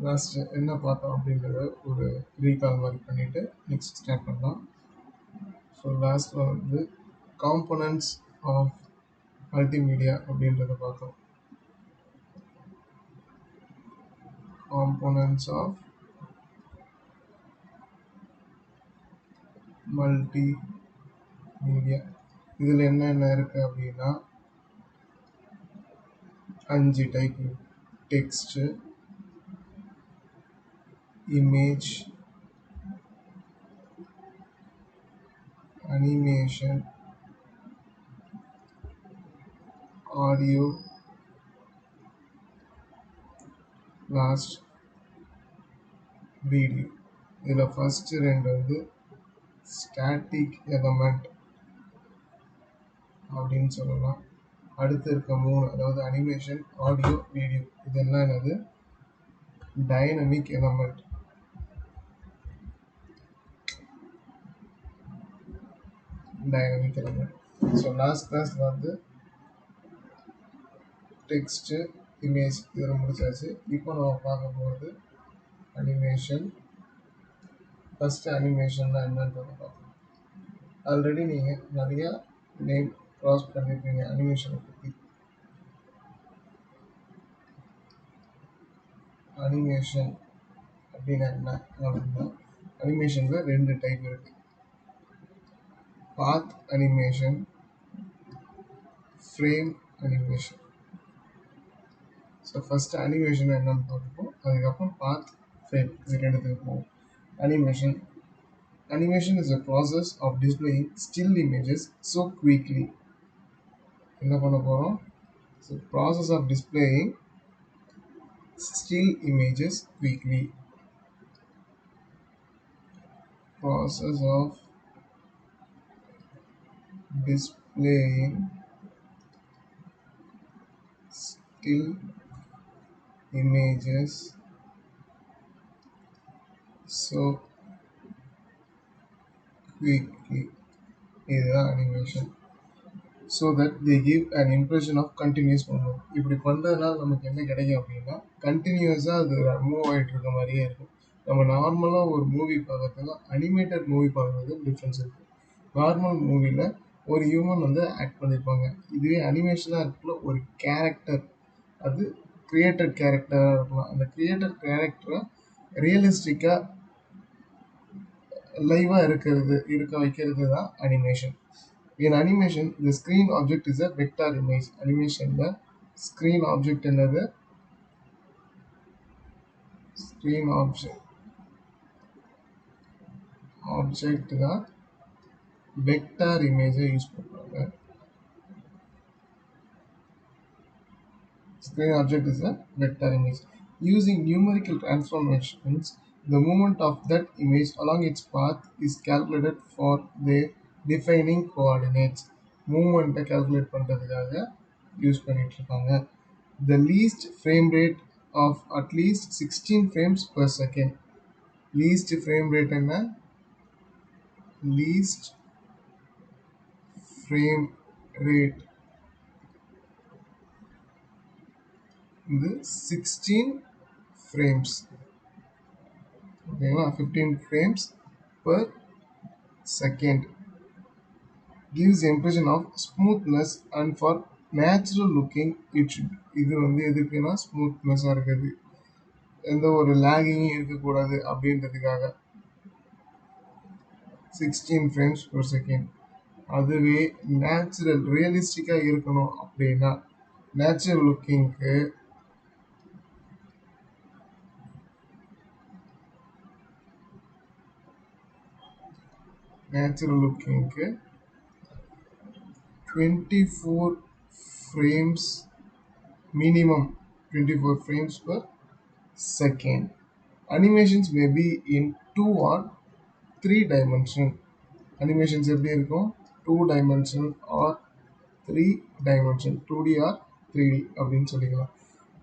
Last என்ன பார்த்தோம் அப்படின்றத ஒரு ரீகால் மாதிரி பண்ணிவிட்டு நெக்ஸ்ட் ஸ்டார்ட் பண்ணலாம். ஸோ லாஸ்ட்டில் வந்து காம்போனன்ட்ஸ் ஆஃப் மல்டிமீடியா அப்படின்றத பார்த்தோம். காம்போனன்ட்ஸ் ஆஃப் மல்டிமீடியா இதில் என்னென்ன இருக்குது அப்படின்னா 5 type: text, image, animation, audio, last video. இதில் ஃபஸ்ட்டு 2 வந்து ஸ்டாட்டிக் எலமெண்ட் அப்படின்னு சொல்லலாம். அடுத்து இருக்க 3 அதாவது அனிமேஷன், ஆடியோ, வீடியோ இதெல்லாம் என்னது டைனமிக் எலமெண்ட். ஸோ லாஸ்ட் கிளாஸில் வந்து டெக்ஸ்ட்டு, இமேஜ் இதில் முடிச்சாச்சு. இப்போ நம்ம பார்க்க போகிறது அனிமேஷன். ஃபஸ்ட்டு அனிமேஷன்னா என்னன்றதை பார்க்கலாம். ஆல்ரெடி நீங்கள் நிறையா நேம் க்ராஸ் பண்ணியிருப்பீங்க அனிமேஷனை பற்றி. அனிமேஷன் அப்படின்னா என்ன அப்படின்னா அனிமேஷனில் 2 டைப் இருக்குது: path animation, frame animation. So first animation என்னன்னு பார்ப்போம், அதுக்கப்புறம் பாத், ஃப்ரேம் இது 2த்துக்கு போகும். Animation. Animation is a process of displaying still images so quickly. என்ன பண்ண போகிறோம்? So process of displaying still images quickly. Process of displaying still images so quickly. இதுதான் animation. So that they give an impression of continuous movement. இப்படி பண்ணுறதுனால நமக்கு என்ன கிடைக்கும் அப்படின்னா கண்டினியூஸாக அது மூவ் ஆகிட்டு இருக்க மாதிரியே இருக்கும். நம்ம நார்மலாக ஒரு மூவி பார்க்கறதுக்கு அனிமேட்டட் மூவி பார்க்குறது டிஃப்ரென்ஸ் இருக்குது. நார்மல் மூவியில் ஒரு ஹியூமன் வந்து ஆக்ட் பண்ணியிருப்பாங்க. இதுவே அனிமேஷனாக இருக்கக்குள்ள ஒரு கேரக்டர், அது கிரியேட்டட் கேரக்டராக இருக்கலாம். அந்த கிரியேட்டட் கேரக்டரை ரியலிஸ்டிக்காக லைவாக இருக்க வைக்கிறது தான் animation. In animation, the screen object is a vector image. Animation the screen object என்னது? Screen object தான் vector image யூஸ் பண்ணுறாங்க. Screen object is a vector image. Using numerical transformations, the movement of that image along its path is calculated for their defining coordinates. மூமெண்ட்டை calculate பண்ணுறதுக்காக use பண்ணிட்டு இருக்காங்க. The least frame rate of at least 16 frames per second. Least frame rate என்ன? Least frame rate இது 16 frames. ஓகேங்களா? 15 frames per second. Gives the impression of smoothness and for natural looking it should. இது வந்து எதுக்குன்னா ஸ்மூத்னஸாக இருக்குது, எந்த ஒரு லேகிங்கும் இருக்கக்கூடாது அப்படின்றதுக்காக 16 frames per second. அதுவே நேச்சுரல் ரியலிஸ்டிக்காக இருக்கணும் அப்படின்னா natural லுக்கிங்க்கு 24 frames minimum, 24 frames per second. Animations may be in 2 or 3 dimension. Animations எப்படி இருக்கும்? 2 dimension or 3 dimension, 2D or 3D அப்படின்னு சொல்லிக்கலாம்.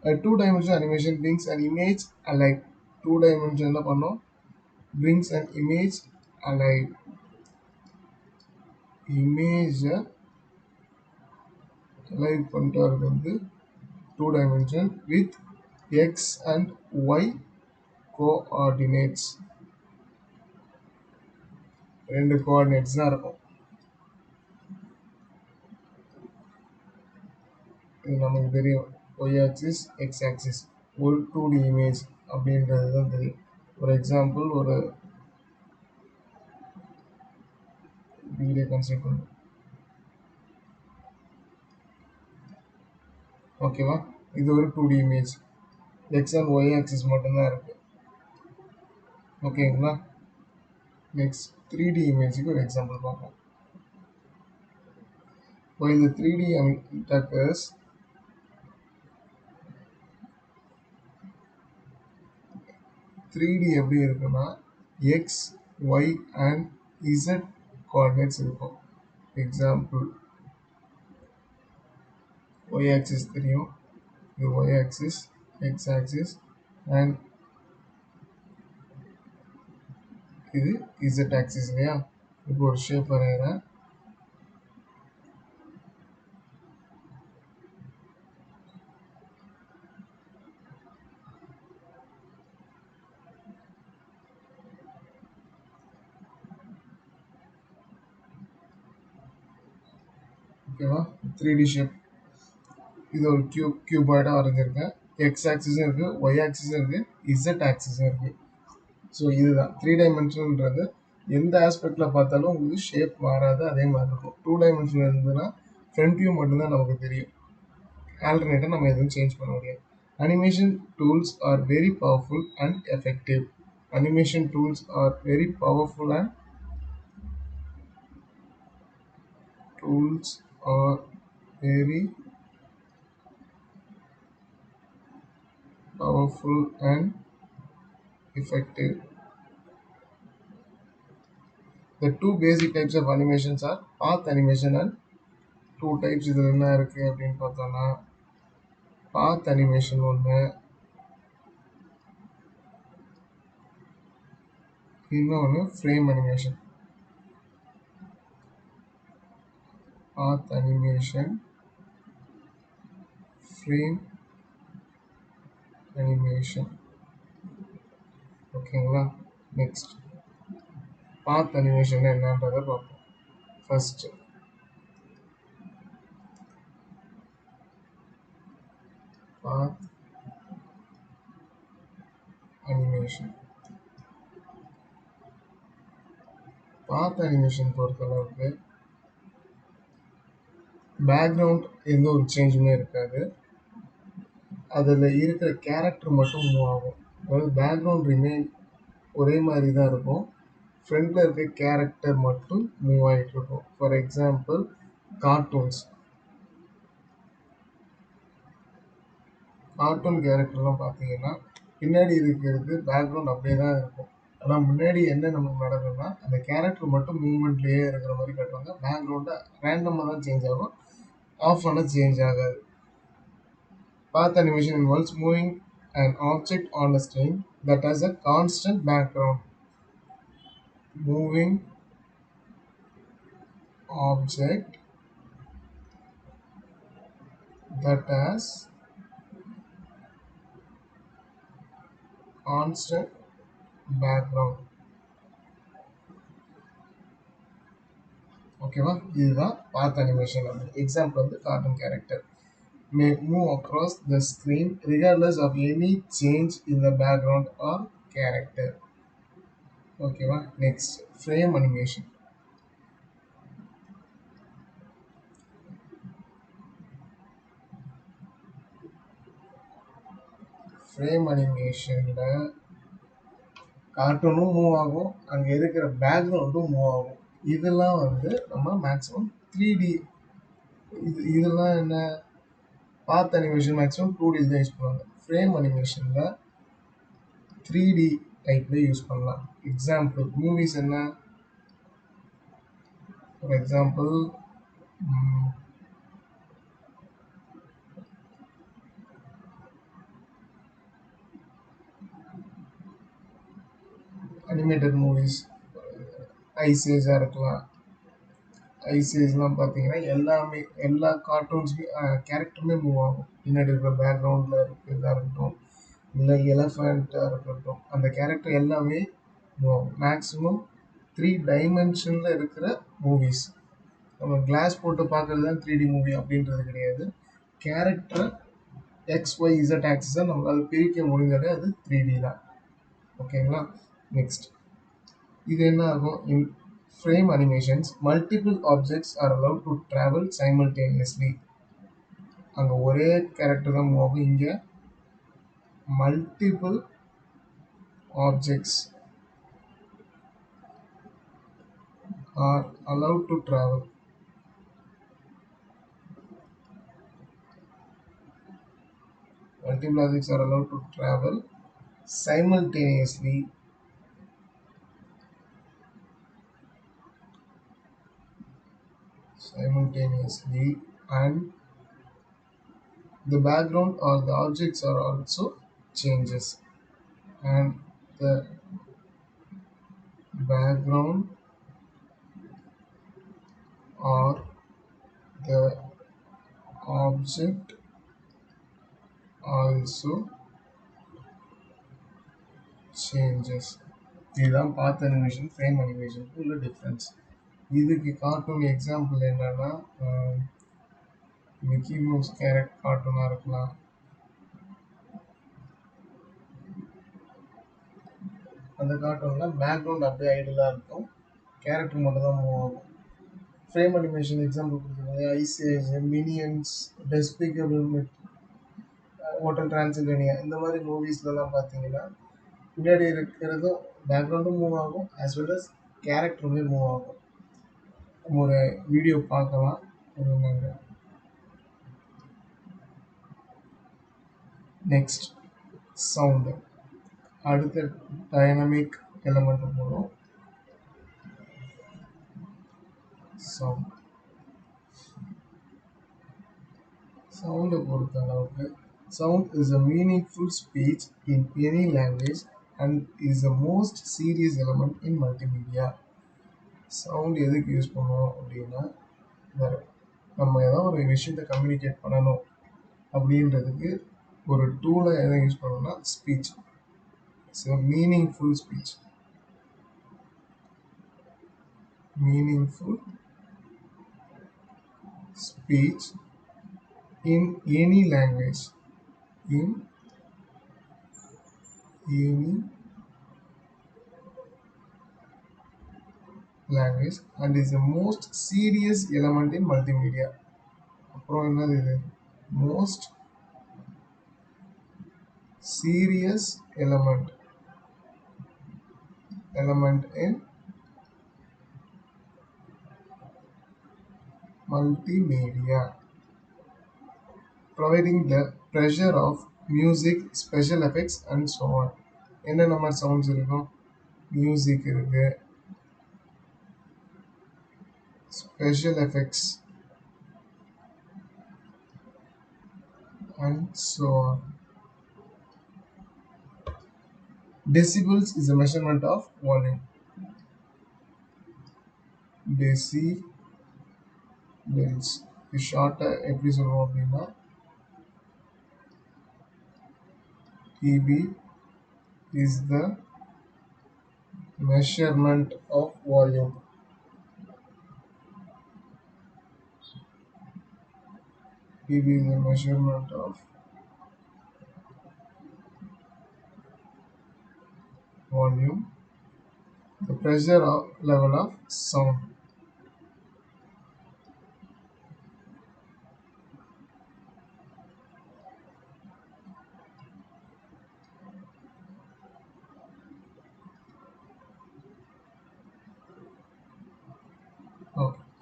2 dimension animation brings an image alive. 2 dimension என்ன பண்ணோம்? brings an image alive. Image alive பண்ணிட்டு வரது வந்து 2 dimension with X and Y coordinates, ரெண்டு கோஆர்டினேட்ஸ் தான் இருக்கும். இது நமக்கு தெரியும், ஒய் ஆக்சிஸ் எக்ஸ் ஆக்சிஸ் ஒரு 2D இமேஜ் அப்படின்றது தான் தெரியும். ஒரு எக்ஸாம்பிள், ஒரு வீடியோ கன்சிடர் பண்ணும். ஓகேவா, இது ஒரு 2D image, X and Y axis மட்டும்தான் இருக்கு. ஓகேங்களா. நெக்ஸ்ட் 3D இமேஜுக்கு ஒரு எக்ஸாம்பிள் பார்ப்போம். While the 3D occurs, 3D எப்படி இருக்குன்னா X Y and Z coordinates இருக்கும். எக்ஸாம்பிள், ஒய் ஆக்சிஸ் தெரியும், இது Y axis, X axis and இது இசட் ஆக்சிஸ் இல்லையா. இப்போ ஒரு ஷேப் வரைகிறேன். ஓகேவா, 3D ஷேப். இது ஒரு கியூபாய்டாக வரைஞ்சிருக்கேன். எக்ஸ் ஆக்சிஸும் இருக்குது, ஒய் ஆக்சிஸும் இருக்குது, இசட் ஆக்சிஸும் இருக்குது. ஸோ இதுதான் 3 டைமென்ஷன்ன்றது. எந்த ஆஸ்பெக்டில் பார்த்தாலும் உங்களுக்கு ஷேப் மாறாது, அதே மாதிரி இருக்கும். 2 டைமென்ஷன் இருந்ததுன்னா ஃப்ரண்ட் வியூ மட்டும்தான் நமக்கு தெரியும். ஆல்டர்னேட்டாக நம்ம எதுவும் சேஞ்ச் பண்ண முடியாது. Animation tools are very powerful and effective. Animation tools are very powerful and very powerful and effective. The two basic types of animations are path animation and two types. இதில் என்ன இருக்குது அப்படின்னு பார்த்தோன்னா, path animation ஒன்று, இன்னொன்று frame animation. path animation, frame animation. ஓகேங்களா. Next path animation என்னன்றதை பார்ப்போம். First path animation. Path animation பொறுத்தளவுக்கு பேக்ரவுண்ட் எந்த ஒரு சேஞ்சுமே இருக்காது. அதில் இருக்கிற கேரக்டர் மட்டும் மூவ் ஆகும். அதாவது பேக்ரவுண்ட் ரிமைன் ஒரே மாதிரி தான் இருக்கும், ஃப்ரண்டில் இருக்க கேரக்டர் மட்டும் மூவ் ஆகிட்டு இருக்கும். ஃபார் எக்ஸாம்பிள், கார்ட்டூன் கேரக்டர்லாம் பார்த்தீங்கன்னா பின்னாடி இருக்கிறது பேக்ரவுண்ட் அப்படியே தான் இருக்கும். ஆனால் முன்னாடி என்ன நமக்கு நடக்குதுன்னா அந்த கேரக்டர் மட்டும் மூவ்மெண்ட்லேயே இருக்கிற மாதிரி காட்டுவாங்க. பேக்ரவுண்டை ரேண்டமாக தான் சேஞ்ச் ஆகும், ஆஃப் ஆனால் சேஞ்ச் ஆகாது. Path animation involves moving an object on a screen that has a constant background. Moving object that has constant background. ஓகேவா, இதுதான் பாத் அனிமேஷன். எக்ஸாம்பிள் வந்து cartoon character may move across the screen regardless of any change in the background or character. ஓகேவா. Next frame animation. Frame அனிமேஷனில் கார்ட்டூனும் move ஆகும், அங்கே இருக்கிற பேக்ரவுண்டும் move ஆகும். இதெல்லாம் வந்து நம்ம மேக்ஸிமம் 3D, இதெல்லாம் என்ன, பாத் அனிமேஷன் மேக்ஸிமம் 2D தான் யூஸ் பண்ணுவாங்க. ஃப்ரேம் அனிமேஷனில் 3D டைப்பில் யூஸ் பண்ணலாம். எக்ஸாம்பிள் மூவிஸ் என்ன, for example animated movies, ice ஏஜாக இருக்கலாம். ஐஸ் ஏஜ்லாம் பார்த்தீங்கன்னா எல்லா கார்ட்டூன்ஸ்லேயும் கேரக்டருமே மூவ் ஆகும். பின்னாடி இருக்கிற பேக்ரவுண்டில் இருக்கிறதா இருக்கட்டும், இல்லை எலஃபண்ட்டாக இருக்கட்டும், அந்த கேரக்டர் எல்லாமே மேக்ஸிமம் 3 டைமென்ஷனில் இருக்கிற மூவிஸ். நம்ம கிளாஸ் போட்டு பார்க்குறது தான் 3D மூவி அப்படின்றது கிடையாது. கேரக்டரை XYZ ஆக்சிஸை நம்மளால் பிரிக்க முடிஞ்சாலே அது 3D தான். ஓகேங்களா? நெக்ஸ்ட் இது என்ன ஆகும்? In frame animations multiple objects are allowed to travel simultaneously. அங்கே ஒரே கேரக்டர் தான் மூவ் ஆகும். இங்கே multiple objects are allowed to travel. Multiple objects are allowed to travel simultaneously and the background or the objects are also changes, and the background or the object also changes. இதுதான் பாத் animation frame அனிமேஷனுக்கு உள்ள difference. இதுக்கு cartoon example என்னன்னா Mickey mouse carrot கார்ட்டூனாக இருக்கலாம். அந்த கார்ட்டூனில் background அப்படியே ஐடலாக இருக்கும், character மட்டும் தான் மூவ் ஆகும். ஃப்ரேம் அனிமேஷன் எக்ஸாம்பிள் கொடுத்துருக்காங்க. Ice Age, Minions, Despicable Me, Hotel Transylvania, இந்த மாதிரி மூவிஸ்லலாம் பார்த்தீங்கன்னா பின்னாடி இருக்கிறதும் பேக்ரவுண்டும் மூவ் ஆகும், ஆஸ் வெல் அஸ் கேரக்டருமே மூவ் ஆகும். நம்ம ஒரு வீடியோ பார்க்கலாம். Next sound. அடுத்த டைனமிக் எலமெண்ட் போகிறோம். சவுண்டை பொறுத்த அளவுக்கு sound is a meaningful speech in any language and is the most serious element in multimedia. Sound எதுக்கு யூஸ் பண்ணுவோம் அப்படின்னா, நம்ம ஏதாவது ஒரு விஷயத்தை கம்யூனிகேட் பண்ணணும் அப்படின்றதுக்கு ஒரு டூலை எதை யூஸ் பண்ணணும்னா speech. It's a meaningful speech. In any language. In any language and is the most serious element in multimedia. அப்புறம் என்னது இது? Most serious element in multimedia, providing the pressure of music, special effects and so on. என்னென்ன மாதிரி sounds இருக்கும்? Music இருக்கு, special effects and so on. Decibels is a measurement of volume. Decibels ஷார்ட்டாக எப்படி சொல்லுவோம் அப்படின்னா dB is the measurement of volume. dB is the measurement of volume, the pressure level of sound.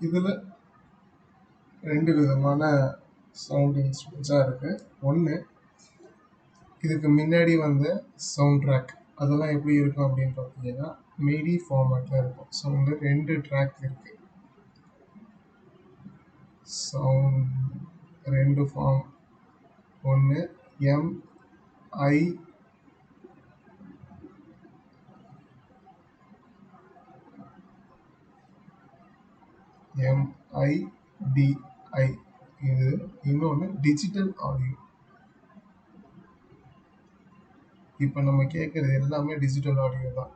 இதில் 2 விதமான sound இன்ஸ்ட்ருமெண்ட்ஸாக இருக்குது. ஒன்று, இதுக்கு முன்னாடி வந்து சவுண்ட் ட்ராக், அதெல்லாம் எப்படி இருக்கும் அப்படின்னு பார்த்தீங்கன்னா மிடி ஃபார்மேட்டில் இருக்கும். சவுண்டு 2 ட்ராக் இருக்குது. Sound 2 form. ஒன்று MIDI, இது. இன்னொன்று டிஜிட்டல் ஆடியோ. இப்போ நம்ம கேட்குறது எல்லாமே டிஜிட்டல் ஆடியோ தான்.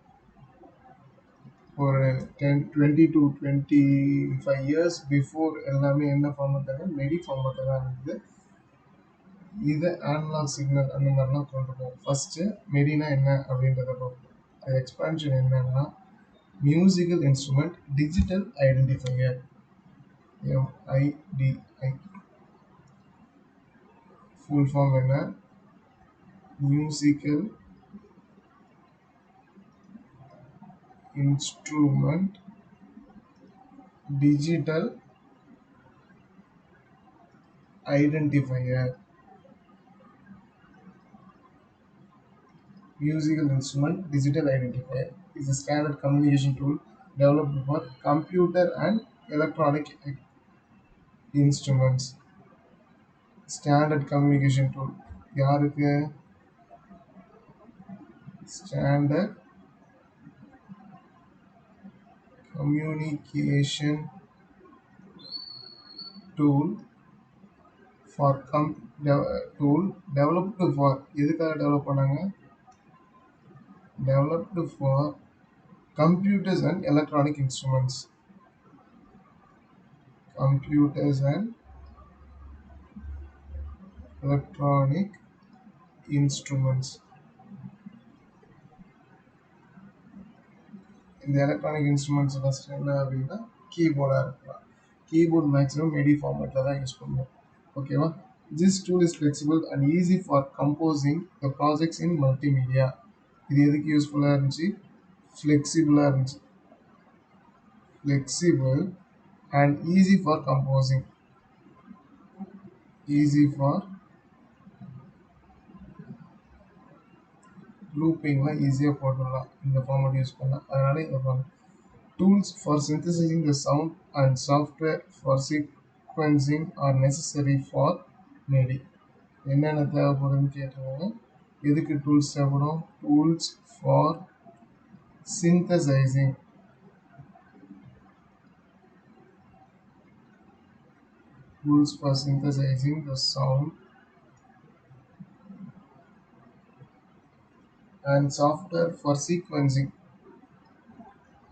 ஒரு 10, 20 to 25 years பிஃபோர் எல்லாமே என்ன ஃபார்மேட்டாக மெடி ஃபார்மேட்டில் தான் இருந்தது. இதை அனலாக் சிக்னல் அந்த மாதிரிலாம் கொண்டு போகும். ஃபஸ்ட்டு மெடினா என்ன அப்படின்றத பார்ப்போம். அது எக்ஸ்பான்ஷன் என்னன்னா musical instrument digital identifier, MIDI. Full form என்ன? Musical instrument digital identifier. Musical instrument digital identifier is a standard communication tool developed for computer and electronic instruments. Standard communication tool யாருக்கு? Standard communication tool for tool developed for எதுக்காக develop பண்ணாங்க? Developed for computers and electronic instruments. Computers and electronic instruments. இந்த electronic instruments first என்ன அப்படின்னா கீபோர்டாக இருக்கலாம். Keyboard maximum மெடி ஃபார்மேட்டில் தான் use பண்ணுவோம். ஓகேவா? This tool is flexible and easy for composing the projects in multimedia. இது எதுக்கு யூஸ்ஃபுல்லாக இருந்துச்சு? ஃப்ளெக்சிபிளாக இருந்துச்சு. Flexible and easy for composing. Easy for லூப்பிங்லாம் ஈஸியாக போட்டுடலாம் இந்த ஃபார்மேட் யூஸ் பண்ணலாம். அதனால இதை பண்ணலாம். Tools for synthesizing the sound and software for sequencing are necessary for MIDI. என்னென்ன தேவைப்படும்னு கேட்டுருவாங்க. எதுக்கு டூல்ஸ் தேவைப்படும்? Tools for synthesizing. Tools for synthesizing the sound and software for sequencing.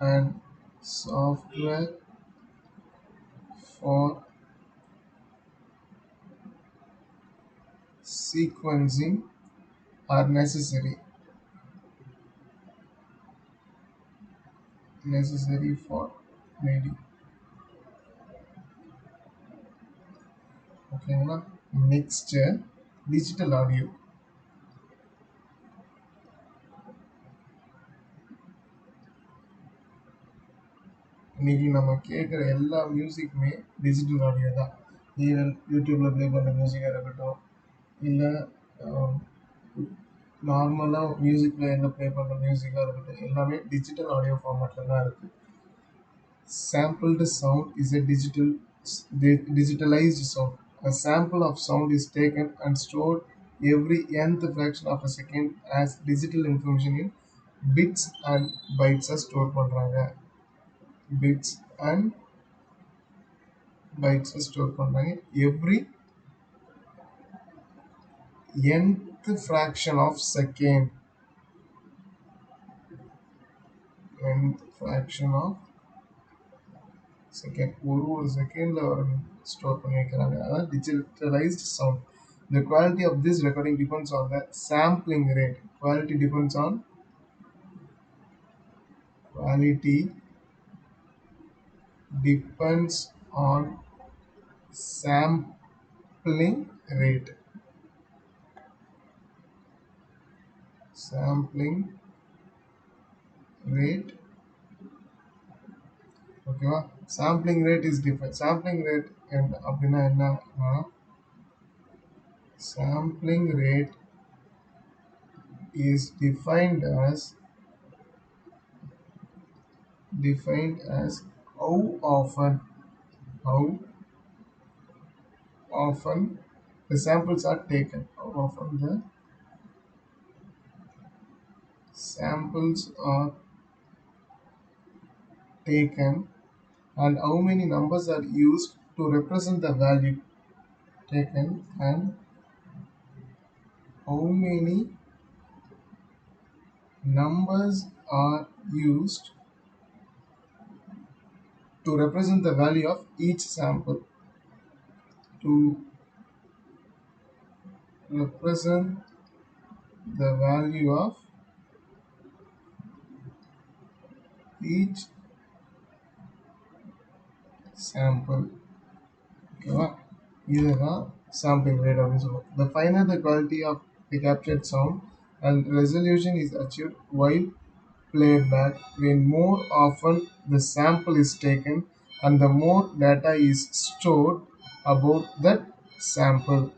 And software for sequencing are necessary for MIDI. ஓகேங்களா? Next digital audio. இன்னைக்கு நம்ம கேட்குற எல்லா மியூசிக்குமே digital audio தான். Even யூடியூப்பில் ப்ளே பண்ணுற மியூசிக்காக இருக்கட்டும், இல்லை நார்மலாக மியூசிக் பிளேயரில் ப்ளே பண்ணுற மியூசிக்காக இருக்கட்டும், எல்லாமே டிஜிட்டல் ஆடியோ ஃபார்மேட்டில் தான் இருக்குது. Sampled sound is a digitalized sound. A sample of sound is taken and stored every nth fraction of a second as digital information in bits and bytes store பண்ணுறாங்க. Bits and bytes store பண்ணுறாங்க. Every nth fraction of second. nth fraction of second, ஒரு செகண்டில் store பண்ணி வைக்கிறாங்க. அதான் digitalised sound. The quality of this recording depends on the sampling rate. Quality depends on sampling rate. Sampling rate. ஓகேவா? Sampling rate is define. Sampling rate அப்படின்னா என்னன்னா, sampling rate is defined as how often the samples are taken. How often the samples are taken and how many numbers are used to represent the value taken and how many Numbers are used to represent the value of each sample. To represent the value of each sample. ஓகேவா? இதுதான் sampling rate அப்படின்னு சொல்லுவோம். The finer the quality of the captured sound and resolution is achieved while playback, when more often the sample is taken and the more data is stored about that sample.